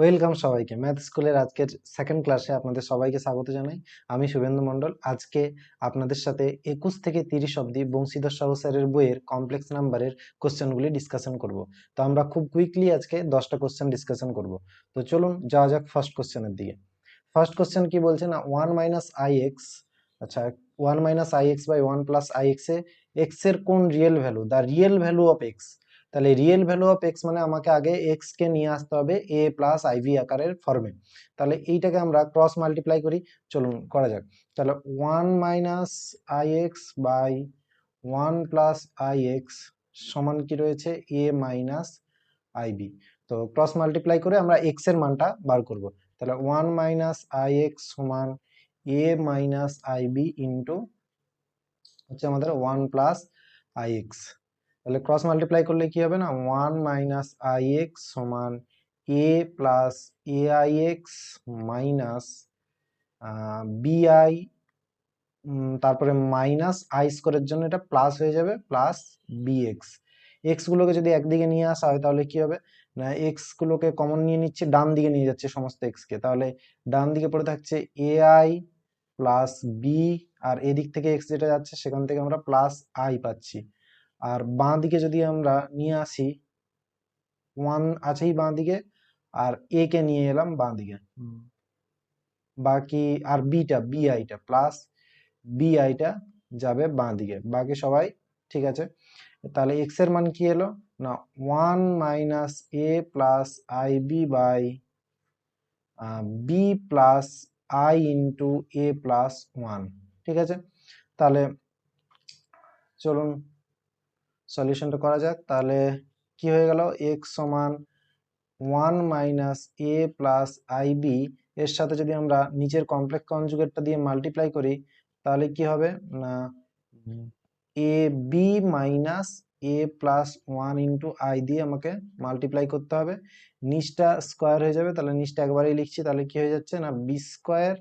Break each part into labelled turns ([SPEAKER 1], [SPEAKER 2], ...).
[SPEAKER 1] Welcome সবাইকে math স্কুলের আজকের সেকেন্ড ক্লাসে আপনাদের সবাইকে স্বাগত জানাই। আমি শুভেন্দু মণ্ডল। আজকে আপনাদের সাথে 21 থেকে 30 অবধি বংশীধর সাহু স্যারের বইয়ের কমপ্লেক্স নাম্বারের কোশ্চেনগুলি ডিসকাশন করব। তো আমরা খুব কুইকলি আজকে 10টা কোশ্চেন ডিসকাশন করব। তো চলুন যাওয়া যাক ফার্স্ট কোশ্চেনের দিকে। ফার্স্ট কোশ্চেন কি বলছে না, 1 মাইনাস আই এক্স, আচ্ছা 1 minus i x by 1 plus i x এ এক্স এর কোন real value, the real value of x. তাহলে রিয়েল ভ্যালু অফ এক্স মানে আমাকে আগে এক্স কে নিয়ে আসতে হবে এ প্লাস আইভি আকারের ফর্মে। তাহলে এইটাকে আমরা ক্রস মাল্টিপ্লাই করি, চলুন করা যাক। তাহলে 1 minus i x by 1 plus i x সমান কি রয়েছে, এ মাইনাস আইবি। তো ক্রস মাল্টিপ্লাই করে আমরা এক্স এর মানটা বার করব। তাহলে 1 মাইনাস আই এক্স সমান এ মাইনাস আইবি ইন্টু হচ্ছে আমাদের 1 প্লাস আই এক্স। তাহলে ক্রস মাল্টিপ্লাই করলে কি হবে না, 1 মাইনাস আই এক্স সমান a plus a i x minus b i, তারপরে মাইনাস আই স্কোয়ারের জন্য এটা প্লাস হয়ে যাবে প্লাস বিএক্স। এক্স গুলোকে যদি একদিকে নিয়ে আসা হয় তাহলে কি হবে না, এক্স গুলোকে কমন নিয়ে নিচ্ছে, ডান দিকে নিয়ে যাচ্ছে সমস্ত এক্স কে, তাহলে ডান দিকে পড়ে থাকছে এ আই প্লাস বি, আর এদিক থেকে এক্স যেটা যাচ্ছে সেখান থেকে আমরা প্লাস আই পাচ্ছি। আর বাঁ দিকে যদি আমরা নিয়ে আসি, 1 আছেই বাঁ দিকে, আর এ কে নিয়ে এলাম বাঁ দিকে, বাকি আর বিটা বিআইটা প্লাস বিআইটা যাবে বাঁ দিকে, বাকি সবাই ঠিক আছে। তাহলে এক্স এর মান কি এলো না, 1 minus a plus i b by b plus i into a plus 1। ঠিক আছে, তাহলে চলুন সলিউশনটা করা যাক। তাহলে কি হয়ে গেল, এক্স সমান 1 minus a plus i b, এর সাথে যদি আমরা নিচের কমপ্লেক্স কনজুগেটটা দিয়ে মাল্টিপ্লাই করি তাহলে কি হবে না, a b minus a plus 1 into i দিয়ে আমাকে মাল্টিপ্লাই করতে হবে, নিচটা স্কোয়ার হয়ে যাবে, তাহলে নিচটা একবারেই লিখছি, তাহলে কি হয়ে যাচ্ছে না, বি স্কোয়ার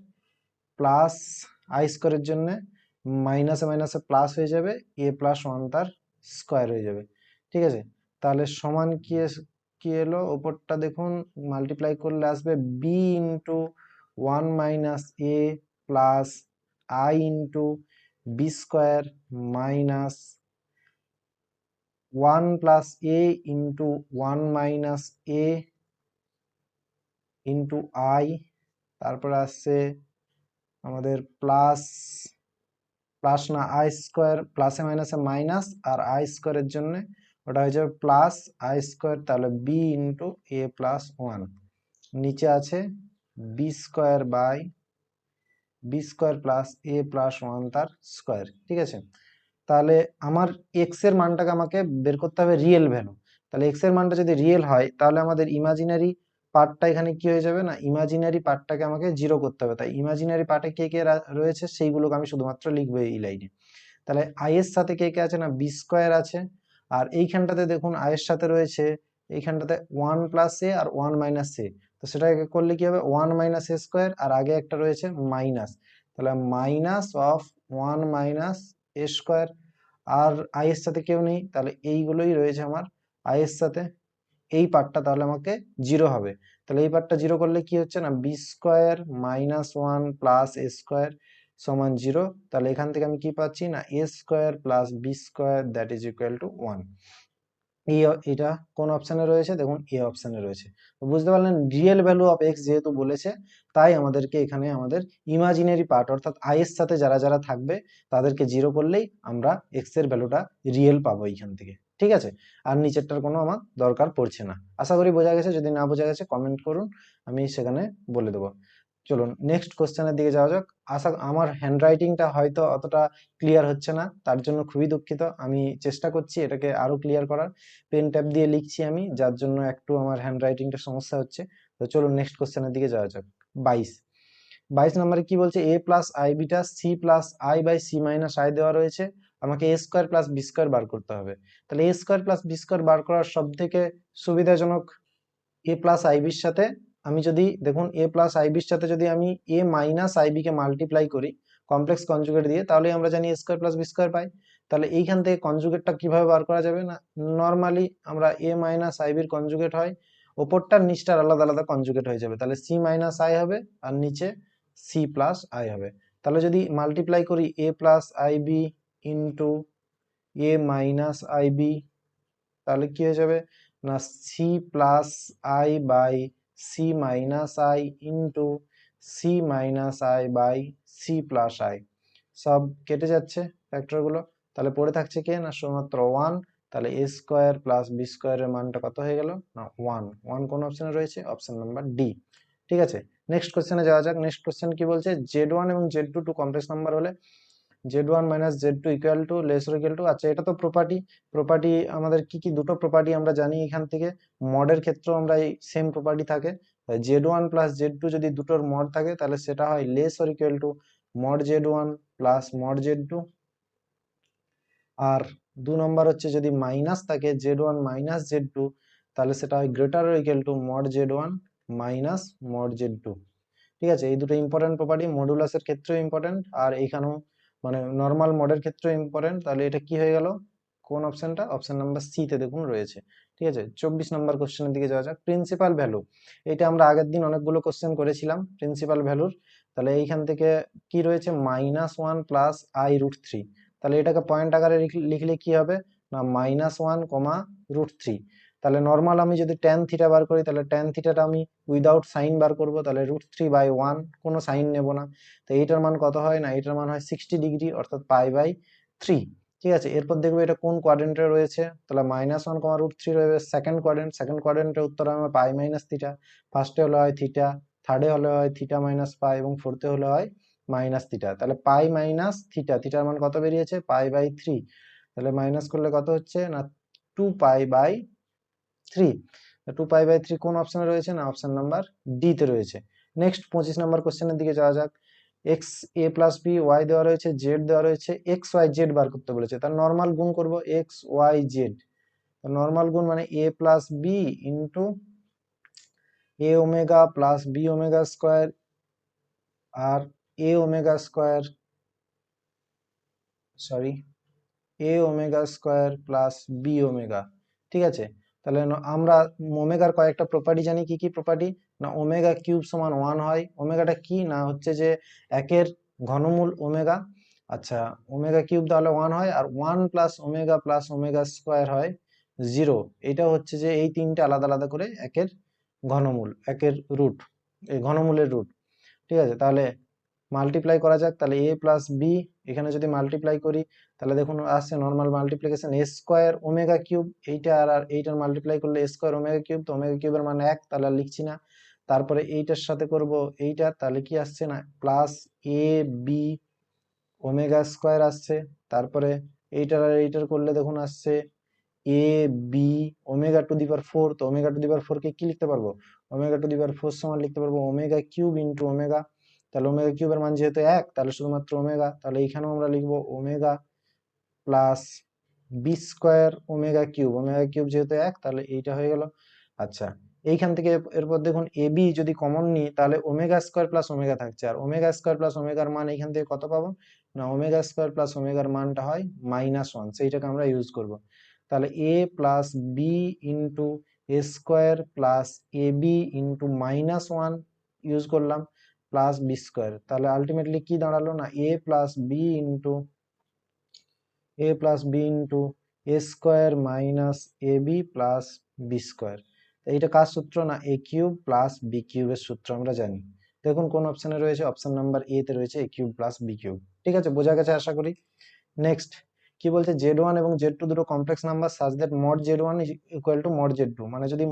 [SPEAKER 1] প্লাস আই স্কোয়ারের জন্য মাইনাসে মাইনাসে প্লাস হয়ে যাবে, এ প্লাস 1 তার স্কোয়ার হয়ে যাবে। ঠিক আছে, তাহলে সমান কি কি এলো ওপরটা দেখুন, মাল্টিপ্লাই করলে আসবে b into 1 minus a plus i into b square minus 1 plus a into 1 minus a into i, তারপরে আসছে আমাদের প্লাস প্লাস না আই স্কোয়ার, প্লাসে মাইনাসে মাইনাস, আর আই স্কোয়ারের জন্য ওটা হয়ে যাবে প্লাস আই স্কোয়ার, তাহলে বি ইন্টু এ প্লাস 1, নিচে আছে b square by b square plus a plus 1 তার স্কোয়ার। ঠিক আছে, তাহলে আমার এক্স এর মানটাকে আমাকে বের করতে হবে রিয়েল ভ্যালু। তাহলে এক্স এর মানটা যদি রিয়েল হয় তাহলে আমাদের ইমাজিনারি পার্টটা এখানে কি হয়ে যাবে না, ইমাজিনারি পার্টটাকে আমাকে জিরো করতে হবে। তাই ইমাজিনারি পার্টে কে কে রয়েছে সেইগুলোকে আমি শুধুমাত্র লিখবো এই লাইনে। তাহলে আই এর সাথে কে কে আছে না, বি স্কোয়ার আছে, আর এইখানটাতে দেখুন আই এর সাথে রয়েছে এইখানটাতে 1 প্লাস এ আর 1 মাইনাস এ, তো সেটাকে করলে কি হবে 1 মাইনাস এ স্কোয়ার, আর আগে একটা রয়েছে মাইনাস, তাহলে minus of 1 minus a square. আর আই এর সাথে কেউ নেই, তাহলে এইগুলোই রয়েছে আমার আই এর সাথে, এই পার্টটা তাহলে আমাকে জিরো হবে। তাহলে এই পার্টটা জিরো করলে কি হচ্ছে না, b square minus 1 plus a square সমান জিরো। তাহলে এখান থেকে আমি কি পাচ্ছি না, a square plus b square that is equal to 1। এটা কোন অপশনে রয়েছে, দেখুন এ অপশনে রয়েছে। তো বুঝতে পারলেন রিয়েল ভ্যালু অফ এক্স যেহেতু বলেছে, তাই আমাদেরকে এখানে আমাদের ইমাজিনারি পার্ট অর্থাৎ আই এর সাথে যারা যারা থাকবে তাদেরকে জিরো করলেই আমরা এক্স এর ভ্যালুটা রিয়েল পাবো এইখান থেকে। ঠিক আছে, আর নিচেরটার কোনো আমার দরকার পড়ছে না। আশা করি বোঝা গেছে, যদি না বোঝা গেছে কমেন্ট করুন, আমি সেখানে বলে দেবো। চলুন নেক্সট কোশ্চেনের দিকে যাওয়া যাক। আমার হ্যান্ডরাইটিংটা হয়তো অতটা ক্লিয়ার হচ্ছে না, তার জন্য খুবই দুঃখিত। আমি চেষ্টা করছি এটাকে আরো ক্লিয়ার করার, পেন ট্যাব দিয়ে লিখছি আমি, যার জন্য একটু আমার হ্যান্ডরাইটিংটা সমস্যা হচ্ছে। তো চলুন নেক্সট কোশ্চেনের দিকে যাওয়া যাক। 22 নম্বরে কি বলছে, a plus i beta c plus i by c minus i দেওয়া রয়েছে, আমাকে a square plus b square বার করতে হবে। তাহলে a square plus b square বার করার সব থেকে সুবিধাজনক এ প্লাস আইবির সাথে, আমি যদি দেখুন এ প্লাস আইবির সাথে যদি আমি এ মাইনাস আইবি কে মাল্টিপ্লাই করি কমপ্লেক্স কনজুগেট দিয়ে, তাহলে আমরা জানি a square plus b square পাই। তাহলে এইখান থেকে কনজুগেটটা কিভাবে বার করা যাবে না, নর্মালি আমরা এ মাইনাস আইবির কনজুগেট হয় ওপরটার নিচটার আলাদা আলাদা কনজুগেট হয়ে যাবে, তাহলে সি মাইনাস আই হবে আর নিচে সি প্লাস আই হবে। তাহলে যদি মাল্টিপ্লাই করি a plus i b into a minus i b, তাহলে কি হয়ে যাবে না c plus i by c minus i into c minus i by c plus i, সব কেটে যাচ্ছে ফ্যাক্টরগুলো, তাহলে পড়ে থাকছে কে না শুধুমাত্র ওয়ান। তাহলে এ স্কোয়ার প্লাস বি স্কোয়ারের মানটা কত হয়ে গেল না ওয়ান। ওয়ান কোন অপশনে রয়েছে? Option number D. ঠিক আছে, নেক্সট কোশ্চেনে যাওয়া যাক। নেক্সট কোশ্চেন কি বলছে, জেড ওয়ান এবং z two two complex number হলে z one minus z two equal to less or equal to. আচ্ছা, এটা তো প্রপার্টি। প্রপার্টি আমাদের কি কি দুটো প্রপার্টি আমরা জানি এখান থেকে, মডের ক্ষেত্রেও আমরা এই সেম প্রপার্টি থাকে। Z one plus z two যদি দুটোর মড থাকে তাহলে সেটা হয় less or equal to mod z one plus mod z two. আর 2 নম্বর হচ্ছে যদি মাইনাস থাকে z one minus z two, তাহলে সেটা হয় greater or equal to mod z one minus mod z two. ঠিক আছে, এই দুটো ইম্পর্টেন্ট প্রপার্টি, মডুলাসের ক্ষেত্রেও ইম্পর্টেন্ট আর এইখানেও মানে নর্মাল মডের ক্ষেত্রেও ইম্পর্টেন্ট। তাহলে এটা কি হয়ে গেল, কোন অপশনটা? অপশন নাম্বার সি তে দেখুন রয়েছে। ঠিক আছে, 24 নম্বর কোশ্চেনের দিকে যাওয়া যাক। প্রিন্সিপাল ভ্যালু, এটা আমরা আগের দিন অনেকগুলো কোশ্চেন করেছিলাম প্রিন্সিপাল ভ্যালুর। তাহলে এইখান থেকে কি রয়েছে minus one plus i root three. তাহলে এটাকে পয়েন্ট আকারে লিখলে কি হবে না minus one comma root three. তাহলে নর্মাল আমি যদি ট্যান থিটা বার করি তাহলে ট্যান থিটাটা আমি উইদাউট সাইন বার করব, তাহলে রুট থ্রি বাই ওয়ান, কোনো সাইন নেব না। তো এইটার মান কত হয় না এইটার মান হয় 60 ডিগ্রি অর্থাৎ পাই বাই থ্রি। ঠিক আছে, এরপর দেখবো এটা কোন কোয়াড্রেন্টে রয়েছে, তাহলে minus one comma root three রয়েছে সেকেন্ড কোয়াড্রেন্ট। সেকেন্ড কোয়াড্রেন্টের উত্তর আমার পাই মাইনাস থিটা। ফার্স্টে হলে হয় থিটা, থার্ডে হলে হয় থিটা মাইনাস পাই এবং ফোর্থে হলে হয় মাইনাস থিটা। তাহলে পাই মাইনাস থিটা, থিটার মান কত বেরিয়েছে পাই বাই থ্রি। তাহলে মাইনাস করলে কত হচ্ছে না two pi by three. Two pi by three কোন অপশনে রয়েছে না অপশন নাম্বার ডি তে রয়েছে। নেক্সট 25 নম্বর কোশ্চেনের দিকে যাওয়া যাক। এক্স এ প্লাস বি ওয়াই দেওয়া রয়েছে, জেড দেওয়া রয়েছে, এক্স ওয়াই জেড বার করতে বলেছে। তার নর্মাল গুণ করব এক্স ওয়াই জেড। নর্মাল গুণ মানে a plus b into a omega plus b omega square আর a omega square, sorry a omega square plus b omega. ঠিক আছে, তাহলে আমরা ওমেগার কয়েকটা প্রপার্টি জানি। কি কি প্রপার্টি না ওমেগা কিউব সমান ওয়ান হয়। ওমেগাটা কি না হচ্ছে যে একের ঘনমূল ওমেগা। আচ্ছা, ওমেগা কিউব তাহলে ওয়ান হয় আর ওয়ান প্লাস ওমেগা স্কোয়ার হয় জিরো। এটা হচ্ছে যে এই তিনটে আলাদা আলাদা করে একের ঘনমূল, একের রুট, এই ঘনমূলের রুট। ঠিক আছে, তাহলে মাল্টিপ্লাই করা যাক। তাহলে এ প্লাস বি এখানে যদি মাল্টিপ্লাই করি তাহলে দেখুন আসছে নর্মাল মাল্টিপ্লিকেশন এ স্কোয়ার ওমেগা কিউব, এইটা আর এইটার মাল্টিপ্লাই করলে এ স্কোয়ার ওমেগা কিউব, তো ওমেগা কিউবের মান এক, তাহলে আর লিখছি না। তারপরে এইটার সাথে করব এইটা, তাহলে কি আসছে না plus a b omega square আসছে। তারপরে এইটার আর এইটার করলে দেখুন আসছে a b omega to the power four. তো omega to the power four কে কি লিখতে পারবো, omega to the power four সমান লিখতে পারবো ওমেগা কিউব ইন্টু ওমেগা। তাহলে ওমেগা কিউবের মান যেহেতু এক তাহলে শুধুমাত্র ওমেগা, তাহলে এইখানেও আমরা লিখবো omega plus b square omega cube. Omega cube যেহেতু এক তাহলে এইটা হয়ে গেল। আচ্ছা, এইখান থেকে এরপর দেখুন এ বি যদি কমন নিই তাহলে ওমেগা স্কোয়ার প্লাস ওমেগা থাকছে, আর ওমেগা স্কোয়ার প্লাস ওমেগার মান এইখান থেকে কত পাবো না ওমেগা স্কোয়ার প্লাস ওমেগার মানটা হয় মাইনাস ওয়ান, সেইটাকে আমরা ইউজ করব। তাহলে a plus b into a square plus a b into minus one use করলাম প্লাস বি স্কোয়ার। তাহলে আলটিমেটলি কি দাঁড়ালো না a plus b into a square minus a b plus b square. এইটা কার সূত্র না এ কিউব প্লাস বি কিউবের সূত্র আমরা জানি। দেখুন কোন অপশনে রয়েছে, অপশন নাম্বার এ তে রয়েছে a cube plus b cube. ঠিক আছে, বোঝা গেছে আশা করি। নেক্সট কি বলছে জেড ওয়ান এবং জেড টু দুটো complex number such that mod z one is equal to mod z two. মানে যদি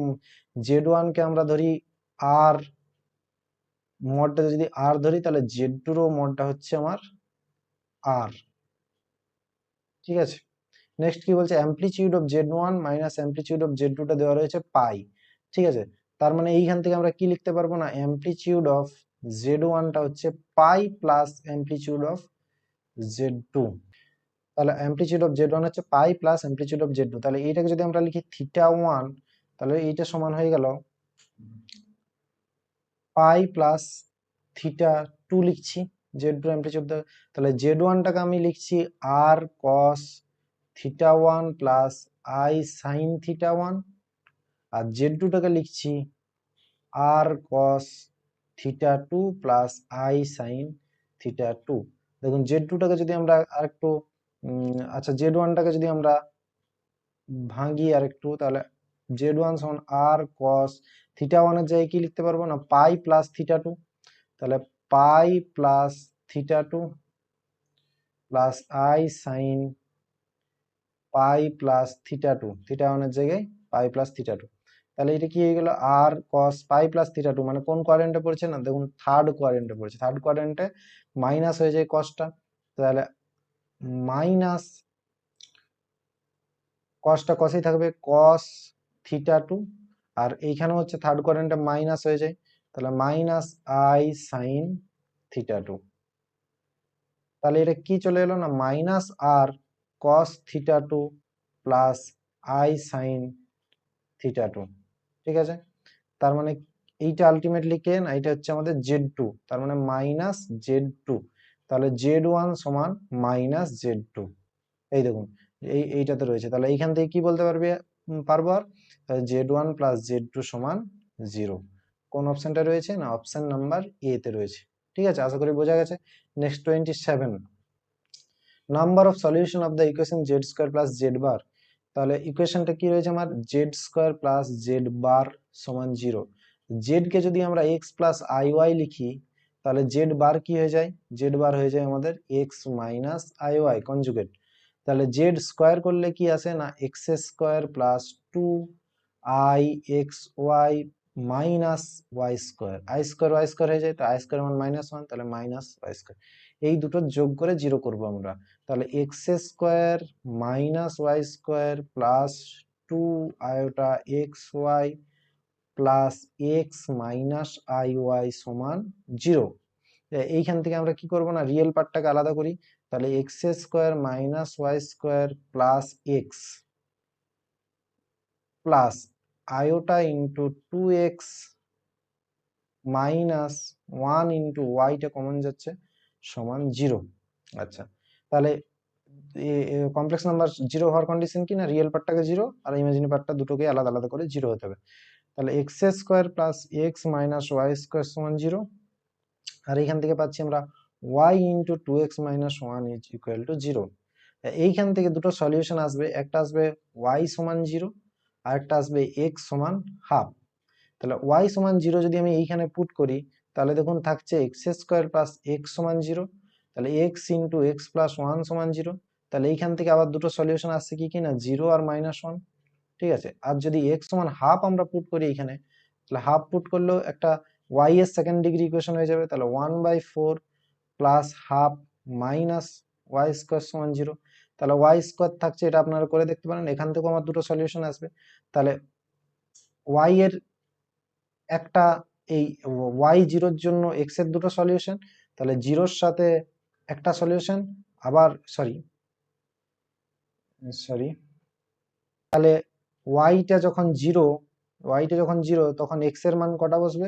[SPEAKER 1] জেড ওয়ানকে আমরা ধরি আর, মডটা যদি আর ধরি তাহলে জেড টুরও মডটা হচ্ছে আমার আর। ঠিক আছে, নেক্সট কি বলছে amplitude of z one minus amplitude of Z টুটা দেওয়া রয়েছে পাই। ঠিক আছে, তার মানে এইখান থেকে আমরা কি লিখতে পারবো না অ্যামপ্লিটিউড অফ জেড ওয়ানটা হচ্ছে pi plus amplitude of z two. তাহলে অ্যামপ্লিটিউড অফ জেড ওয়ান হচ্ছে pi plus amplitude of z two. তাহলে এইটাকে যদি আমরা লিখি থিটা ওয়ান তাহলে এইটা সমান হয়ে গেল পাই প্লাস থিটা টু লিখছি জেড টু অ্যামপ্লিটিউড। তাহলে জেড ওয়ানটাকে আমি লিখছি r cos theta one plus i sine theta one আর জেড টুটাকে লিখছি r cos theta two plus i sine theta two. দেখুন জেড টুটাকে যদি আমরা আরেকটু আচ্ছা জেড ওয়ানটাকে যদি আমরা ভাঙি আরেকটু, তাহলে জেড ওয়ান সমান আর কস থিটা ওয়ানের জায়গায় কি লিখতে পারবো না, পাই প্লাস থিটা টু। তাহলে pi plus theta two plus i sine pi plus theta two, theta ওয়ানের জায়গায় পাই প্লাস থিটা টু। তাহলে এটা কি হয়ে গেল, আর কস পাই প্লাস থিটা টু, মানে কোন কোয়াড্রেন্টে পড়ছে না, দেখুন থার্ড কোয়াড্রেন্টে পড়ছে। থার্ড কোয়াড্রেন্টে মাইনাস হয়ে যায় কসটা, তাহলে মাইনাস কসটা কসই থাকবে, কস থিটা টু, আর এইখানে হচ্ছে থার্ড কোয়াড্রেন্টে মাইনাস হয়ে যায়, তাহলে minus i sine theta two. তাহলে এটা কি চলে এলো না, মাইনাস আর cos theta two plus i sine theta two. ঠিক আছে, তার মানে এইটা আলটিমেটলি কে না, এটা হচ্ছে আমাদের জেড টু, তার মানে মাইনাস জেড টু। তাহলে জেড ওয়ান সমান মাইনাস জেড টু। এই দেখুন এইটাতে রয়েছে, তাহলে এইখান থেকে কি বলতে পারবো আর, z one plus z two সমান জিরো। কোন অপশনটা রয়েছে না, অপশন নাম্বার এ তে রয়েছে। ঠিক আছে, আশা করি বোঝা গেছে। Next 27, number of solution of the equation z square plus z bar. তাহলে ইকুয়েশনটা কি রয়েছে আমার, z square plus z bar সমান জিরো। জেড কে যদি আমরা এক্স প্লাস আই ওয়াই লিখি, তাহলে জেড বার কি হয়ে যায়, জেড বার হয়ে যায় আমাদের x minus i y conjugate. তাহলে জেড স্কোয়ার করলে কি আসে না, x square plus two i x y minus y square, i square y square হয়ে যায়, তো আই স্কোয়ার মান মাইনাস ওয়ান, তাহলে মাইনাস ওয়াই স্কোয়ার। এই দুটো যোগ করে জিরো করবো আমরা, তাহলে x square minus y square plus two iota x y plus x minus i y সমান জিরো। এইখান থেকে আমরা কি করব না, রিয়েল পার্টটাকে আলাদা করি, তাহলে x square minus y square plus x plus iota into two x minus one into ওয়াইটা কমন যাচ্ছে সমান জিরো। আচ্ছা, তাহলে কমপ্লেক্স নাম্বার জিরো হওয়ার কন্ডিশন কি না, রিয়েল পার্টটাকে জিরো আর ইমাজিনারি পার্টটা দুটোকে আলাদা আলাদা করে জিরো হতে হবে। তাহলে x square plus x minus y square সমান জিরো, আর এইখান থেকে পাচ্ছি আমরা y into two x minus one is equal two zero. এইখান থেকে দুটো সলিউশন আসবে, একটা আসবে ওয়াই সমান জিরো আর একটা আসবে এক্স সমান হাফ। তাহলে ওয়াই সমান জিরো যদি আমি এইখানে পুট করি, তাহলে দেখুন থাকছে এক্স স্কোয়ার প্লাস এক্স সমান জিরো, তাহলে x into x plus one সমান জিরো। তাহলে এইখান থেকে আবার দুটো সলিউশন আসছে কি কিনা, জিরো আর মাইনাস ওয়ান। ঠিক আছে, আর যদি এক্স সমান হাফ আমরা পুট করি এইখানে, তাহলে হাফ পুট করলেও একটা ওয়াই এর সেকেন্ড ডিগ্রি ইকুয়েশন হয়ে যাবে, তাহলে one by four plus half minus y square সমান জিরো। তাহলে ওয়াই স্কোয়ার থাকছে, এটা আপনারা করে দেখতে পারেন, এখান থেকেও আমার দুটো সলিউশন আসবে। তাহলে ওয়াই এর একটা, এই ওয়াই জিরোর জন্য এক্স এর দুটো সলিউশন, তাহলে জিরোর সাথে একটা সলিউশন, আবার সরি সরি তাহলে ওয়াইটা যখন জিরো, তখন এক্স এর মান কটা বসবে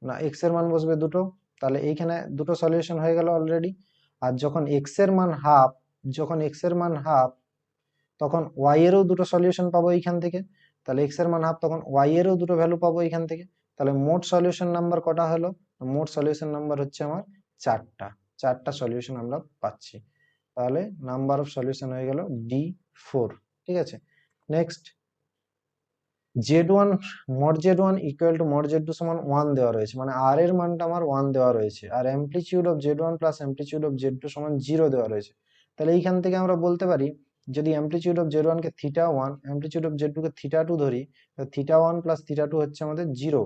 [SPEAKER 1] না, এক্স এর মান বসবে দুটো, তাহলে এইখানে দুটো সলিউশন হয়ে গেল অলরেডি। আর যখন এক্স এর মান হাফ, তখন ওয়াই এরও দুটো সলিউশন পাবো এইখান থেকে, তাহলে এক্স এর মান হাফ, তখন ওয়াই এরও দুটো ভ্যালু পাবো এইখান থেকে। তাহলে মোট সলিউশন নাম্বার কটা হলো, মোট সলিউশন নাম্বার হচ্ছে আমার চারটা, চারটা সলিউশন আমরা পাচ্ছি। তাহলে নাম্বার অফ সলিউশন হয়ে গেল D4। ঠিক আছে, next z one mod z one equal to mod z two সমান ওয়ান দেওয়া রয়েছে, মানে আর এর মানটা আমার ওয়ান দেওয়া রয়েছে, আর amplitude of z one plus amplitude of z two সমান জিরো দেওয়া রয়েছে। তাহলে এইখান থেকে আমরা বলতে পারি, যদি অ্যামপ্লিচিউড অফ জেড ওয়ান কে theta one, amplitude of z two কে থিটা টু ধরি, theta one plus theta two হচ্ছে আমাদের জিরো,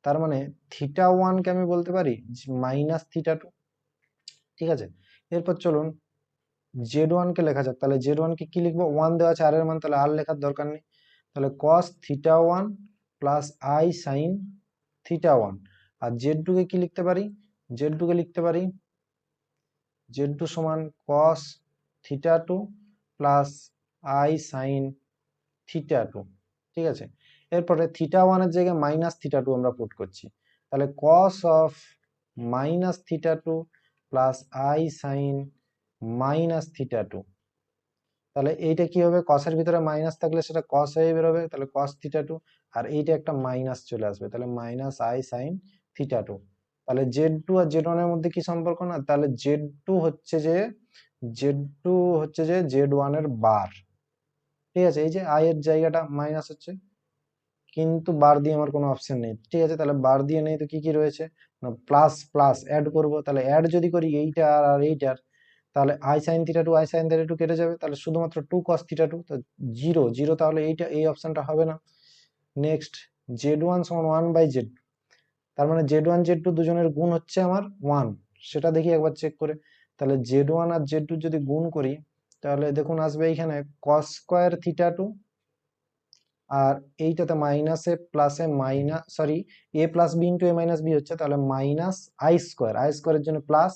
[SPEAKER 1] তার মানে থিটা ওয়ান কে আমি বলতে পারি মাইনাস থিটা টু। ঠিক আছে, এরপর চলুন জেড ওয়ান কে লেখা যাক, তাহলে জেড ওয়ান কে কি লিখবো, ওয়ান দেওয়া আছে আর এর মান, তাহলে আর লেখার দরকার নেই, তাহলে cos theta one plus i sine theta one. আর জেড টু কে কি লিখতে পারি, জেড টু কে লিখতে পারি জেড টু সমান cos theta two plus i sine theta two. ঠিক আছে, এরপরে থিটা ওয়ানের জায়গায় মাইনাস থিটা টু আমরা পুট করছি, তাহলে cos of minus theta two plus i sine minus theta two. তাহলে এইটা কি হবে, কসের ভিতরে মাইনাস থাকলে সেটা কস হয়ে বেরোবে, তাহলে কস থিটা টু, আর এইটা একটা মাইনাস চলে আসবে, তাহলে minus i sine theta two. তাহলে জেড টু আর জেড ওয়ান এর মধ্যে কি সম্পর্ক, না তাহলে জেড টু হচ্ছে যে জেড ওয়ান এর বার। ঠিক আছে, এই যে আই এর জায়গাটা মাইনাস হচ্ছে, কিন্তু বার দিয়ে আমার কোনো অপশন নেই। ঠিক আছে, তাহলে বার দিয়ে নেই তো কি কি রয়েছে, না প্লাস প্লাস অ্যাড করব, তাহলে অ্যাড যদি করি এইটা আর এইটার, তাহলে i sine theta two i sine theta two কেটে যাবে, তাহলে শুধুমাত্র টু কস থিটা টু, তো জিরো জিরো, তাহলে এইটা এই অপশনটা হবে না। নেক্সট, জেড ওয়ান সমান ওয়ান বাই জেড, তার মানে জেড ওয়ান জেড টু দুজনের গুণ হচ্ছে আমার ওয়ান, সেটা দেখি একবার চেক করে। তাহলে জেড ওয়ান আর জেড টু যদি গুণ করি, তাহলে দেখুন আসবে এইখানে কস স্কোয়ার থিটা টু, আর এইটাতে মাইনাসে প্লাসে minus, sorry, A plus b into a minus B হচ্ছে, তাহলে মাইনাস আই স্কোয়ার, আই স্কোয়ারের জন্য প্লাস,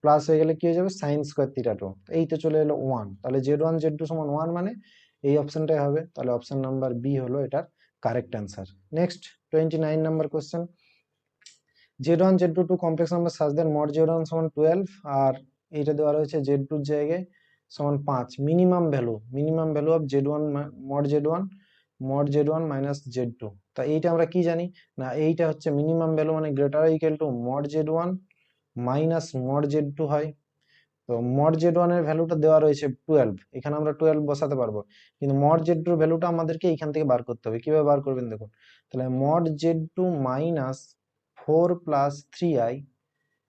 [SPEAKER 1] প্লাস হয়ে গেলে কি হয়ে যাবে সাইন স্কোয়ার থিটা টু, এই তো চলে এলো ওয়ান, তাহলে জেড ওয়ান জেড টু সমান ওয়ান, মানে এই অপশনটাই হবে, তাহলে অপশন নাম্বার বি হলো এটার correct answer. Next 29 number question, z one z two two complex number such then mod z one সমান 12, আর এইটা দেওয়া রয়েছে জেড টুর জায়গায় সমান 5, minimum value of z one mod z one minus z two. তা এইটা আমরা কি জানি, না এইটা হচ্ছে মিনিমাম ভ্যালু মানে greater equal to mod z one minus mod z two হয়। তো মড জেড ওয়ান এর ভ্যালুটা দেওয়া রয়েছে 12, এখানে আমরা 12 বসাতে পারবো, কিন্তু মড জেড টুর ভ্যালুটা আমাদেরকে এইখান থেকে বার করতে হবে। কিভাবে বার করবেন দেখুন, তাহলে mod z two minus 4 + 3i,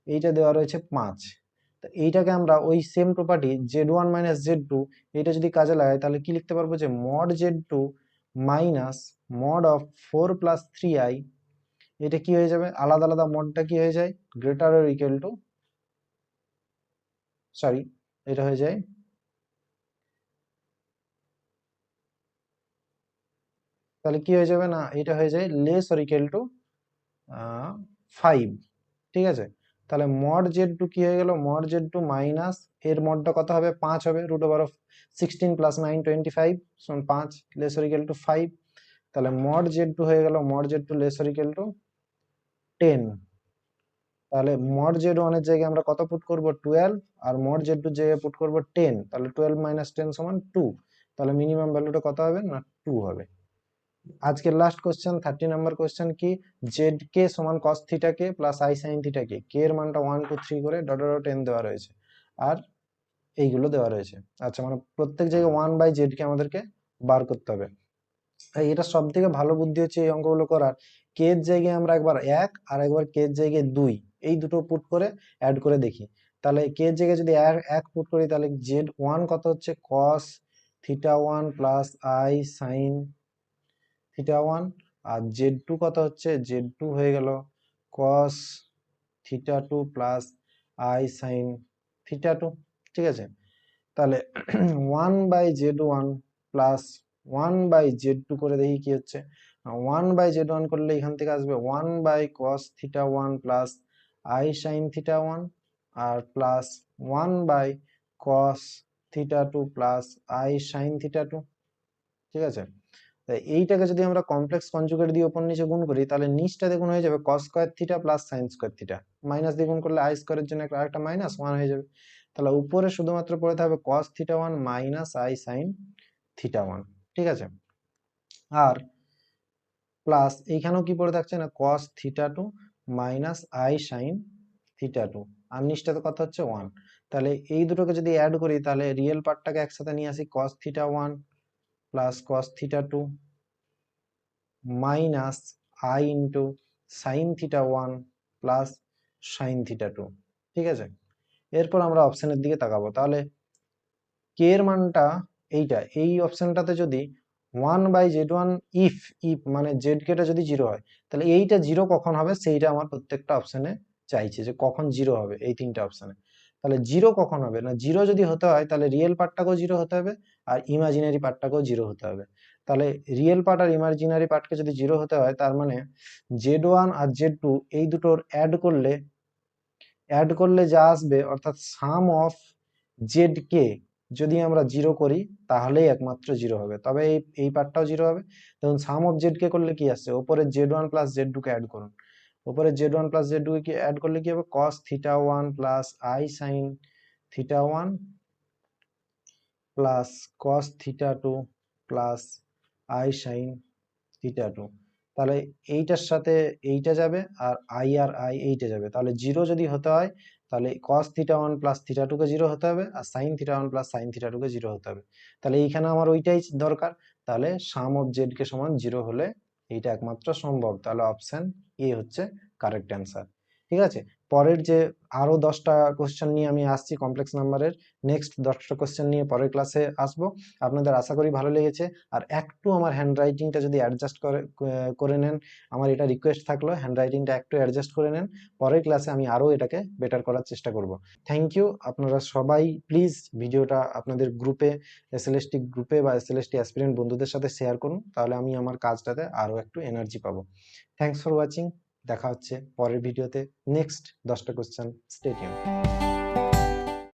[SPEAKER 1] এইটা দেওয়া রয়েছে 5। তো এইটাকে আমরা ওই same property z one minus z two, এইটা যদি কাজে লাগাই তাহলে কি লিখতে পারবো, যে mod z two minus mod of 4 + 3i, এটা কি হয়ে যাবে, আলাদা আলাদা মডটা কি হয়ে যায়, greater or equal two, sorry, এটা হয়ে যায়, তাহলে কি হয়ে যাবে, না এটা হয়ে যায় লেস অর ইকুয়াল টু 5। ঠিক আছে, তাহলে মড জেড টু কি হয়ে গেল, মড জেড টু মাইনাস এর মডটা কত হবে, 5 হবে, √16 + 9 25 সমান 5, লেস অর ইকুয়াল টু 5। তাহলে মড জেড টু হয়ে গেল mod z two less or equal to 10। তাহলে মড জেড ওয়ান এর জায়গায় আমরা কত পুট করব, 12, আর মড জেড টু জায়গায় পুট করব 10, তাহলে 12 - 10 সমান 2, তাহলে মিনিমাম ভ্যালুটা কত হবে, না 2 হবে। আজকের লাস্ট কোশ্চেন 30 নাম্বার কোশ্চেন কি, জেড কে সমান cos theta k plus i sine theta k, k এর মানটা 1 2 3 করে ডট ডট ডট n দেওয়া রয়েছে, আর এইগুলো দেওয়া রয়েছে। আচ্ছা, মানে প্রত্যেক জায়গায় 1/z কে আমাদেরকে বার করতে হবে। তাই এটা সব থেকে ভালো বুদ্ধি হচ্ছে এই অঙ্কগুলো করার, কে এর জায়গায় আমরা একবার 1 আর একবার কে এর জায়গায় 2, এই দুটো পুট করে অ্যাড করে দেখি। তাহলে কে এর জায়গায় যদি 1 পুট করি, তাহলে জেড ওয়ান কত হচ্ছে, cos theta one plus i sine theta one, আর জেড টু কত হচ্ছে, জেড টু হয়ে গেল cos theta two plus i sine theta two. ঠিক আছে, তাহলে 1/z1 প্লাস 1/z2 করে দেখি কি হচ্ছে, 1/z1 করলে এখান থেকে আসবে 1/cos θ1 প্লাস আই সাইন θ1, আর plus 1/cos θ2 plus i sine θ2। ঠিক আছে, তাই এইটাকে যদি আমরা কমপ্লেক্স কনজুগেট দিয়ে উপর নিচে গুণ করি, তাহলে নিচটা দেখুন হয়ে যাবে cos square theta plus sine square theta, minus দিয়ে গুণ করলে আই স্কয়ারের জন্য আরেকটা মাইনাস 1 হয়ে যাবে, তাহলে উপরে শুধুমাত্র পড়ে থাকবে cos θ1 মাইনাস আই সাইন θ1। ঠিক আছে, আর প্লাস এইখানেও কি পড়ে থাকছে, না cos θ2 মাইনাস আই সাইন θ2, আর নিচটাতে কত হচ্ছে 1। তাহলে এই দুটোকে যদি অ্যাড করি, তাহলে রিয়েল পার্টটাকে একসাথে নিয়ে আসি, cos θ1 plus cos θ2 minus i into sine θ1 plus sine θ2। ঠিক আছে, এরপর আমরা অপশনের দিকে তাকাবো, তাহলে কে এর মানটা এইটা, এই অপশনটাতে যদি 1/z1 ইফ মানে জেড কেটা যদি 0 হয়, তাহলে এইটা 0 কখন হবে সেইটা আমার প্রত্যেকটা অপশনে চাইছে, যে কখন 0 হবে এই তিনটা অপশনে। তাহলে 0 কখন হবে, না 0 যদি হতে হয় তাহলে রিয়েল পার্টটাকেও 0 হতে হবে, আর ইমাজিনারি পার্টটাকেও 0 হতে হবে। তাহলে রিয়েল পার্ট আর ইমাজিনারি পার্টকে যদি 0 হতে হয়, তার মানে z1 আর z2 এই দুটোর অ্যাড করলে যা আসবে, অর্থাৎ সাম অফ জেড কে যদি আমরা 0 করি, তাহলেই একমাত্র 0 হবে, তবে এই পার্টটাও 0 হবে। দেখুন সাম অফ জেড কে করলে কি আসছে, উপরে z1 প্লাস z2 কে অ্যাড করুন, উপরে z1 প্লাস z2 কে অ্যাড করলে কি হবে, cos θ1 plus i sine θ1 plus cos theta two plus i sine theta two. তাহলে এইটার সাথে এইটা যাবে আর আই এইটা যাবে, তাহলে জিরো যদি হতে হয় তাহলে cos theta one plus theta টুকে জিরো হতে হবে, আর sine theta one plus sine theta টুকে জিরো হতে হবে। তাহলে এইখানে আমার ওইটাই দরকার, তাহলে সাম অফ জেড কে সমান জিরো হলে এইটা একমাত্র সম্ভব, তাহলে অপশন এ হচ্ছে কারেক্ট অ্যান্সার। ঠিক আছে, পরের যে আরো 10টা কোশ্চেন নিয়ে আমি আসছি কমপ্লেক্স নাম্বারের, নেক্সট 10টা কোশ্চেন নিয়ে পরের ক্লাসে আসবো। আপনাদের আশা করি ভালো লেগেছে, আর একটু আমার হ্যান্ড রাইটিংটা যদি অ্যাডজাস্ট করে নেন, আমার এটা রিকোয়েস্ট থাকলো, হ্যান্ড রাইটিংটা একটু অ্যাডজাস্ট করে নেন, পরের ক্লাসে আমি আরো এটাকে বেটার করার চেষ্টা করব। Thank you. আপনারা সবাই প্লিজ ভিডিওটা আপনাদের গ্রুপে, এসএলএসটি গ্রুপে বা এসএলএসটি অ্যাসপিরেন্ট বন্ধুদের সাথে শেয়ার করুন, তাহলে আমি আমার কাজটাতে আরো একটু এনার্জি পাবো। Thanks for watching. দেখা হচ্ছে পরের ভিডিওতে নেক্সট 10টা কোশ্চেন। Stay tune.